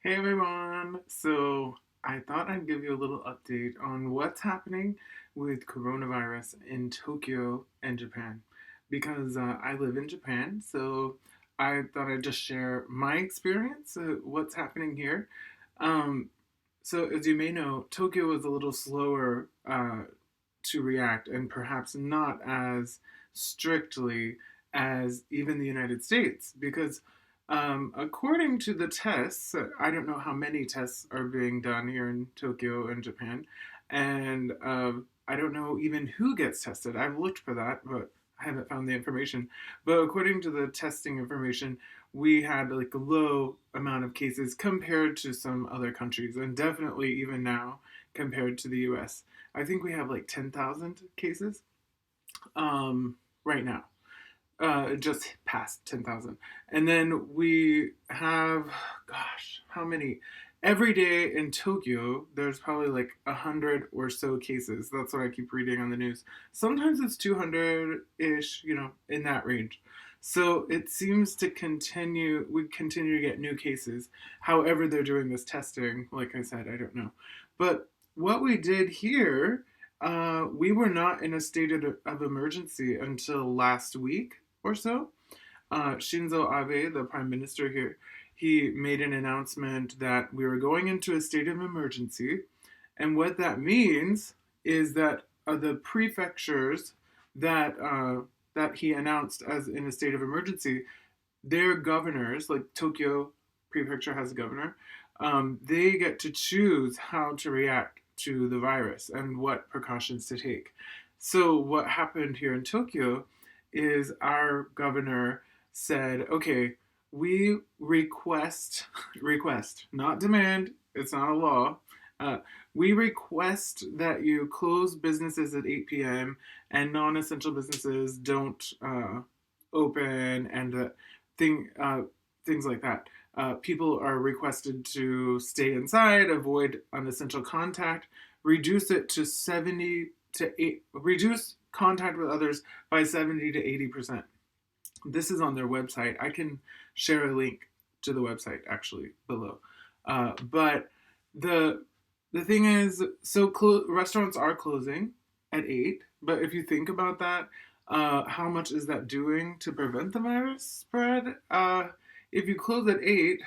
Hey everyone! So I thought I'd give you a little update on what's happening with coronavirus in Tokyo and Japan because I live in Japan, so I thought I'd just share my experience, what's happening here. Um, so, as you may know, Tokyo is a little slower to react and perhaps not as strictly as even the United States because according to the tests, I don't know how many tests are being done here in Tokyo and Japan, and I don't know even who gets tested. I've looked for that, but I haven't found the information. But according to the testing information, we had like a low amount of cases compared to some other countries, and definitely even now compared to the US. I think we have like 10,000 cases right now, just past 10,000. And then we have, gosh, how many? Every day in Tokyo, there's probably like 100 or so cases. That's what I keep reading on the news. Sometimes it's 200 ish, in that range. So it seems to continue, we continue to get new cases. However, they're doing this testing, like I said, I don't know. But what we did here, we were not in a state of emergency until last week or so. Shinzo Abe, the prime minister here, he made an announcement that we were going into a state of emergency. And what that means is that the prefectures that he announced as in a state of emergency, their governors, like Tokyo prefecture has a governor, they get to choose how to react to the virus and what precautions to take. So what happened here in Tokyo is our governor said, okay, we request, not demand, it's not a law. Uh, we request that you close businesses at 8 p.m. and non-essential businesses don't open and thing, uh, things like that. People are requested to stay inside, avoid unessential contact, reduce it to 70 to 8, reduce contact with others by 70 to 80%. This is on their website. I can share a link to the website actually below. But the the thing is, so restaurants are closing at 8. But if you think about that, how much is that doing to prevent the virus spread? If you close at 8,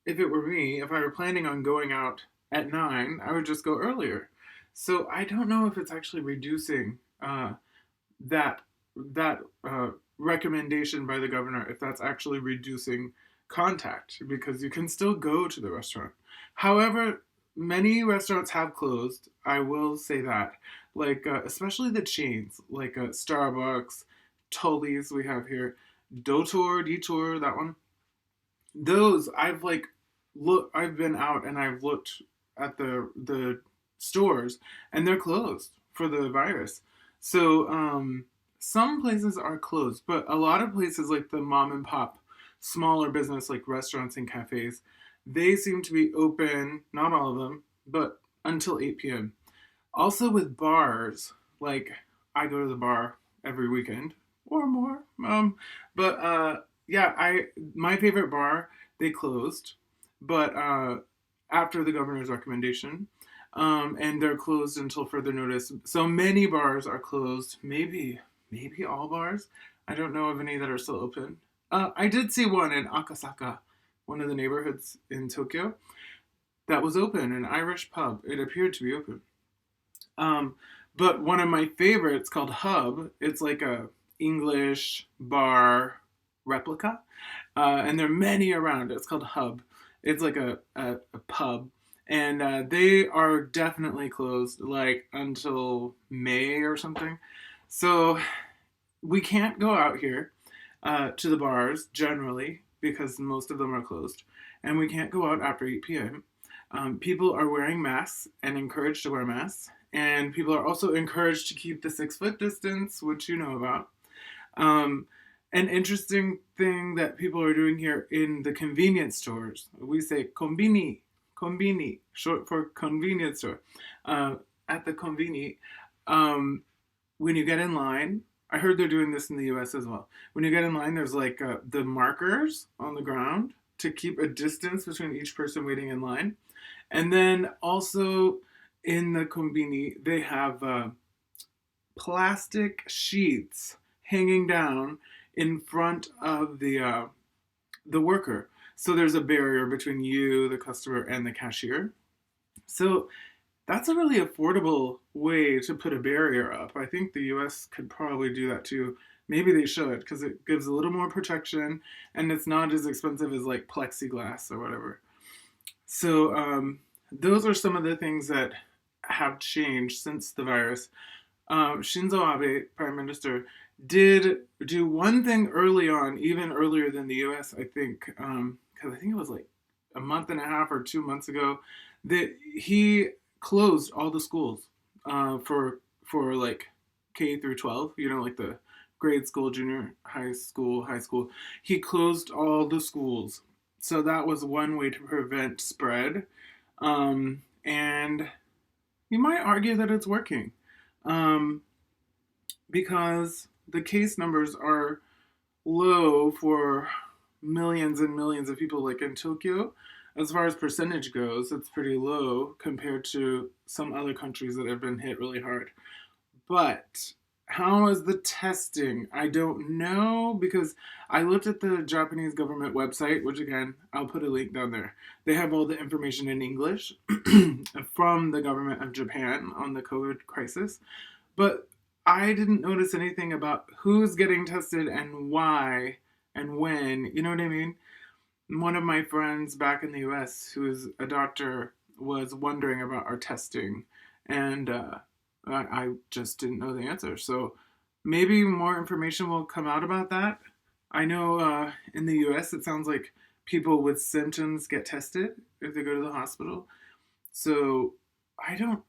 if it were me, if I were planning on going out at 9, I would just go earlier. So I don't know if it's actually reducing that that recommendation by the governor, if that's actually reducing contact, because you can still go to the restaurant. However, many restaurants have closed. I will say that, like especially the chains, like Starbucks, Tully's we have here, Detour, that one. Those I've like look. I've been out and I've looked at the stores, and they're closed for the virus. So some places are closed, but a lot of places like the mom and pop, smaller business like restaurants and cafes, they seem to be open. Not all of them, but until 8 p.m. Also with bars, like I go to the bar every weekend or more. But yeah, I my favorite bar they closed, but after the governor's recommendation, and they're closed until further notice. So many bars are closed. Maybe all bars. I don't know of any that are still open. I did see one in Akasaka, one of the neighborhoods in Tokyo, that was open, an Irish pub. It appeared to be open. Um, but one of my favorites called Hub. It's like a English bar replica, and there are many around. It's called Hub. It's like a pub, and they are definitely closed, like until May or something. So we can't go out here to the bars generally because most of them are closed, and we can't go out after 8 p.m. People are wearing masks and encouraged to wear masks, and people are also encouraged to keep the 6 foot distance, which you know about. Um, an interesting thing that people are doing here in the convenience stores, we say konbini, short for convenience store. Uh, at the konbini, um, when you get in line, I heard they're doing this in the US as well. When you get in line, there's like the markers on the ground. to keep a distance between each person waiting in line. And then also in the combini, they have plastic sheets hanging down in front of the worker. So there's a barrier between you, the customer, and the cashier. So that's a really affordable way to put a barrier up. I think the US could probably do that too. Maybe they should, because it gives a little more protection and it's not as expensive as like plexiglass or whatever. So those are some of the things that have changed since the virus. Shinzo Abe, Prime Minister, did do one thing early on, even earlier than the US, I think, because I think it was like a month and a half or 2 months ago, that he closed all the schools for like K through 12, you know, like the grade school, junior high school, high school. He closed all the schools. So that was one way to prevent spread. And you might argue that it's working because the case numbers are low for millions and millions of people, like in Tokyo. As far as percentage goes, it's pretty low compared to some other countries that have been hit really hard. But how is the testing? I don't know, because I looked at the Japanese government website, which again, I'll put a link down there. They have all the information in English from the government of Japan on the COVID crisis. But I didn't notice anything about who's getting tested and why and when. You know what I mean? One of my friends back in the US, who is a doctor, was wondering about our testing, and I just didn't know the answer. So maybe more information will come out about that. I know in the US, it sounds like people with symptoms get tested if they go to the hospital. So I don't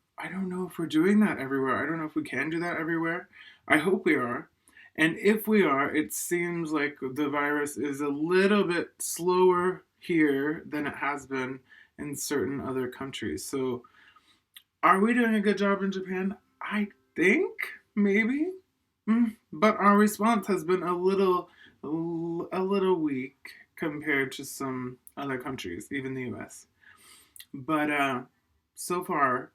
know if we're doing that everywhere. I don't know if we can do that everywhere. I hope we are. And if we are, it seems like the virus is a little bit slower here than it has been in certain other countries. So are we doing a good job in Japan? I think, maybe. But our response has been a little weak compared to some other countries, even the US. But so far,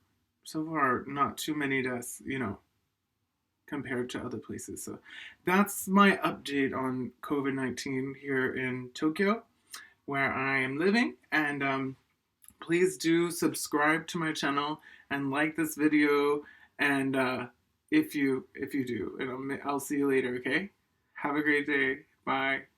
not too many deaths, you know, compared to other places. So that's my update on COVID-19 here in Tokyo, where I am living. And please do subscribe to my channel and like this video. And if you do, and I'll see you later, okay? Have a great day. Bye.